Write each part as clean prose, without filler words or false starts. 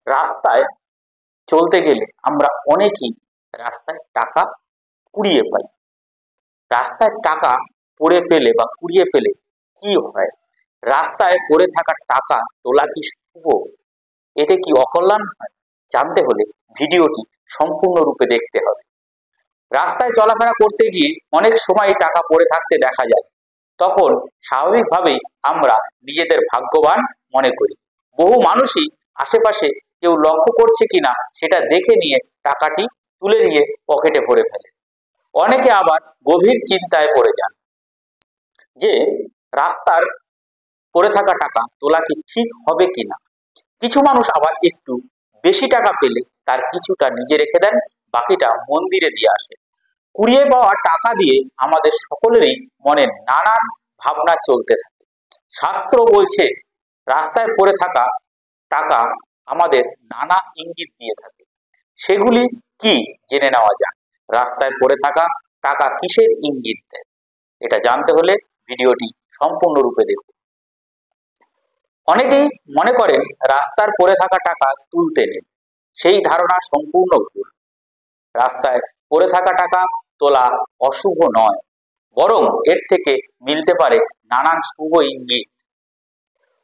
রাস্তায় চলতে গেলে আমরা অনেকেই রাস্তায় টাকা কুড়িয়ে পাই। রাস্তায় টাকা পড়ে পেলে বা কুড়িয়ে পেলে কি হয়? রাস্তায় পড়ে থাকা টাকা তোলা কি শুভ? এতে কি অকল্যাণ হয়? জানতে হলে ভিডিওটি সম্পূর্ণরূপে দেখতে হবে। রাস্তায় চলাফেরা করতে গিয়ে অনেক সময় টাকা পড়ে থাকতে দেখা যায়। তখন স্বাভাবিকভাবেই আমরা নিজেদের ভাগ্যবান মনে করি। বহু মানুষই আশেপাশে কেউ লক্ষ্য করছে কিনা সেটা দেখে নিয়ে টাকাটি তুলে নিয়ে পকেটে ভরে ফেলে। অনেকে আবার গভীর চিন্তায় পড়ে যান যে রাস্তার পড়ে থাকা টাকা তোলা কি ঠিক হবে কিনা। কিছু মানুষ আবার একটু বেশি টাকা পেলে তার কিছুটা নিজে রেখে দেন, বাকিটা মন্দিরে দিয়ে আসে। কুড়িয়ে পাওয়া টাকা দিয়ে আমাদের সকলেরই মনে নানান ভাবনা চলতে থাকে। শাস্ত্র বলছে রাস্তায় পড়ে থাকা টাকা আমাদের নানা ইঙ্গিত দিয়ে থাকে। সেগুলি কি জেনে নেওয়া যাক। রাস্তায় পড়ে থাকা টাকা কিসের ইঙ্গিত দেয়? এটা জানতে হলে ভিডিওটি সম্পূর্ণরূপে দেখুন। অনেকেই মনে করেন রাস্তার পড়ে থাকা টাকা তুলতে নেই। সেই ধারণা সম্পূর্ণ ভুল। রাস্তায় পড়ে থাকা টাকা তোলা অশুভ নয়, বরং এর থেকে মিলতে পারে নানান শুভ ইঙ্গিত।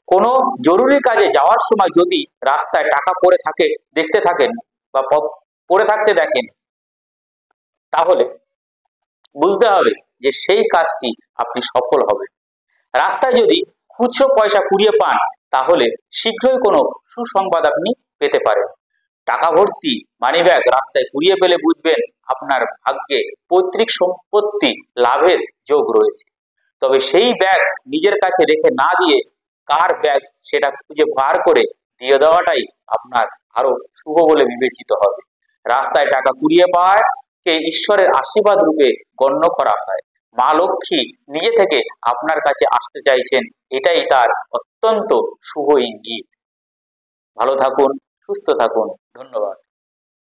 কোনো জরুরি কাজে যাওয়ার সময় যদি রাস্তায় টাকা পড়ে থাকে দেখতে থাকেন বা পড়ে থাকতে দেখেন, তাহলে বুঝতে হবে যে সেই কাজটি আপনি সফল হবেন। রাস্তায় যদি খুচরো পয়সা কুড়িয়ে পান, তাহলে শীঘ্রই কোনো সুসংবাদ আপনি পেতে পারেন। টাকা ভর্তি মানিব্যাগ রাস্তায় কুড়িয়ে পেলে বুঝবেন আপনার ভাগ্যে পৈতৃক সম্পত্তি লাভের যোগ রয়েছে। তবে সেই ব্যাগ নিজের কাছে রেখে না দিয়ে কার ব্যাগ সেটা খুঁজে বার করে দিয়ে দেওয়াটাই আপনার আরো শুভ বলে বিবেচিত হবে। রাস্তায় টাকা কুড়িয়ে পাওয়াকে ঈশ্বরের আশীর্বাদ রূপে গণ্য করা হয়। মা লক্ষ্মী নিজে থেকে আপনার কাছে আসতে চাইছেন, এটাই তার অত্যন্ত শুভ ইঙ্গিত। ভালো থাকুন, সুস্থ থাকুন, ধন্যবাদ।